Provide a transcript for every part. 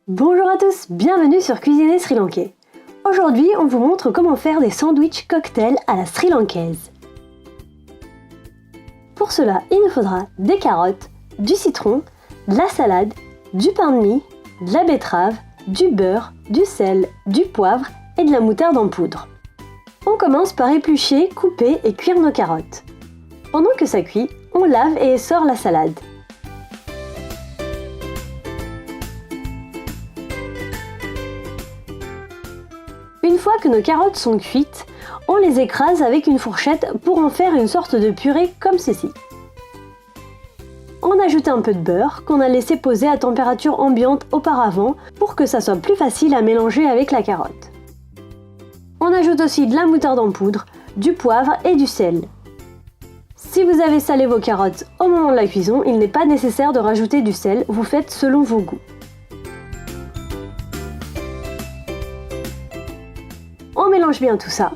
Bonjour à tous, bienvenue sur Cuisiner Sri Lankais. Aujourd'hui, on vous montre comment faire des sandwichs cocktails à la sri lankaise. Pour cela, il nous faudra des carottes, du citron, de la salade, du pain de mie, de la betterave, du beurre, du sel, du poivre et de la moutarde en poudre. On commence par éplucher, couper et cuire nos carottes. Pendant que ça cuit, on lave et essore la salade. Une fois que nos carottes sont cuites, on les écrase avec une fourchette pour en faire une sorte de purée comme ceci. On ajoute un peu de beurre qu'on a laissé poser à température ambiante auparavant pour que ça soit plus facile à mélanger avec la carotte. On ajoute aussi de la moutarde en poudre, du poivre et du sel. Si vous avez salé vos carottes au moment de la cuisson, il n'est pas nécessaire de rajouter du sel, vous faites selon vos goûts. On mélange bien tout ça.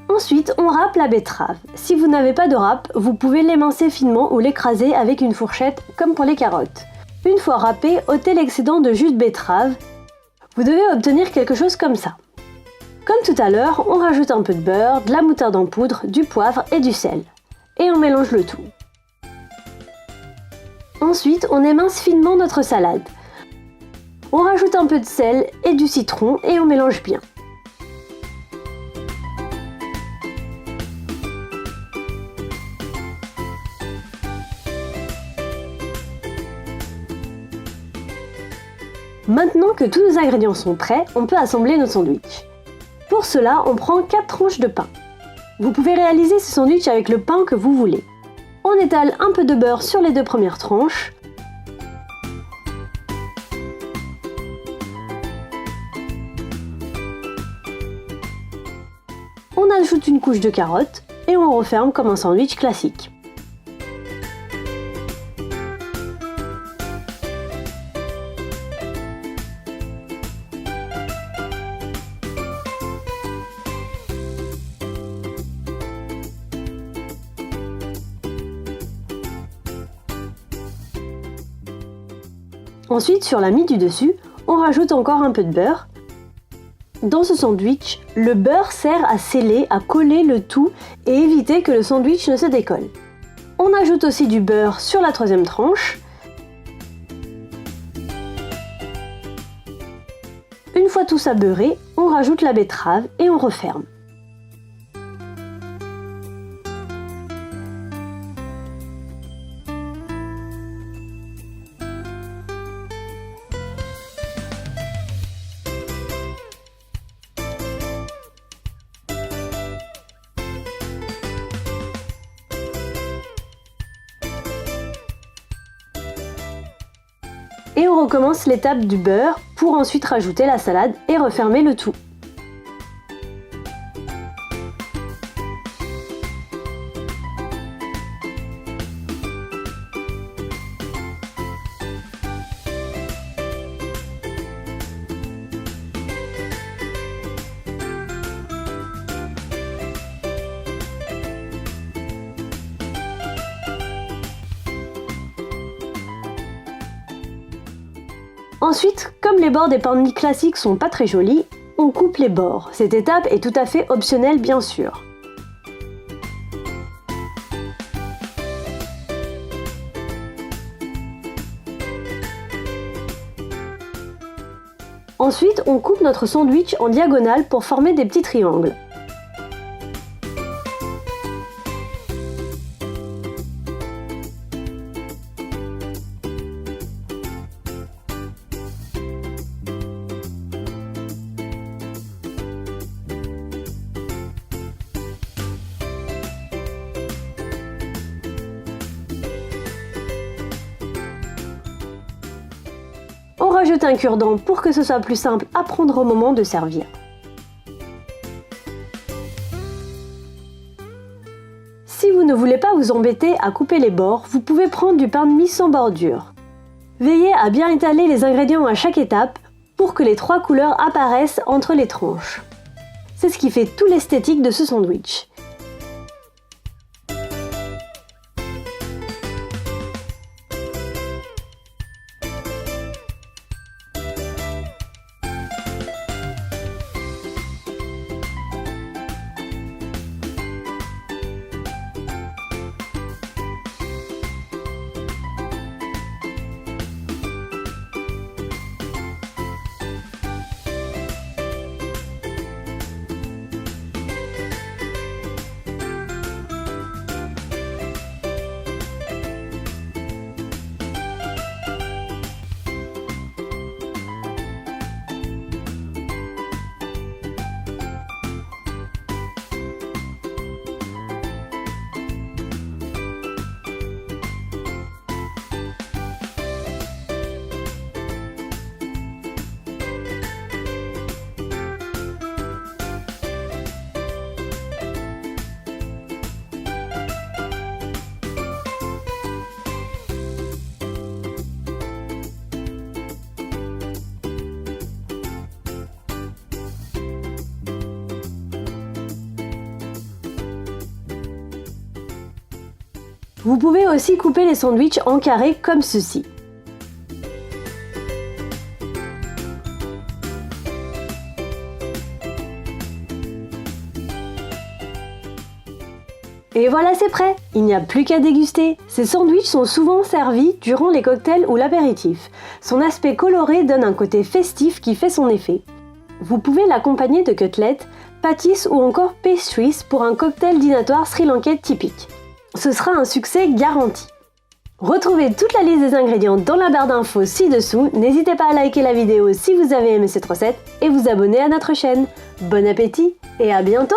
Ensuite, on râpe la betterave. Si vous n'avez pas de râpe, vous pouvez l'émincer finement ou l'écraser avec une fourchette comme pour les carottes. Une fois râpé, ôtez l'excédent de jus de betterave. Vous devez obtenir quelque chose comme ça. Comme tout à l'heure, on rajoute un peu de beurre, de la moutarde en poudre, du poivre et du sel. Et on mélange le tout. Ensuite, on émince finement notre salade. On rajoute un peu de sel et du citron et on mélange bien. Maintenant que tous nos ingrédients sont prêts, on peut assembler nos sandwichs. Pour cela, on prend 4 tranches de pain. Vous pouvez réaliser ce sandwich avec le pain que vous voulez. On étale un peu de beurre sur les 2 premières tranches. On ajoute une couche de carottes et on referme comme un sandwich classique. Ensuite, sur la mie du dessus, on rajoute encore un peu de beurre. Dans ce sandwich, le beurre sert à sceller, à coller le tout et éviter que le sandwich ne se décolle. On ajoute aussi du beurre sur la 3e tranche. Une fois tout ça beurré, on rajoute la betterave et on referme. Et on recommence l'étape du beurre pour ensuite rajouter la salade et refermer le tout. Ensuite, comme les bords des pains de mie classiques sont pas très jolis, on coupe les bords. Cette étape est tout à fait optionnelle bien sûr. Ensuite, on coupe notre sandwich en diagonale pour former des petits triangles. On rajoute un cure-dent pour que ce soit plus simple à prendre au moment de servir. Si vous ne voulez pas vous embêter à couper les bords, vous pouvez prendre du pain de mie sans bordure. Veillez à bien étaler les ingrédients à chaque étape pour que les 3 couleurs apparaissent entre les tranches. C'est ce qui fait tout l'esthétique de ce sandwich. Vous pouvez aussi couper les sandwichs en carrés comme ceci. Et voilà, c'est prêt! Il n'y a plus qu'à déguster. Ces sandwichs sont souvent servis durant les cocktails ou l'apéritif. Son aspect coloré donne un côté festif qui fait son effet. Vous pouvez l'accompagner de cutlets, patties ou encore pastries pour un cocktail dînatoire sri-lankais typique. Ce sera un succès garanti. Retrouvez toute la liste des ingrédients dans la barre d'infos ci-dessous. N'hésitez pas à liker la vidéo si vous avez aimé cette recette et vous abonner à notre chaîne. Bon appétit et à bientôt!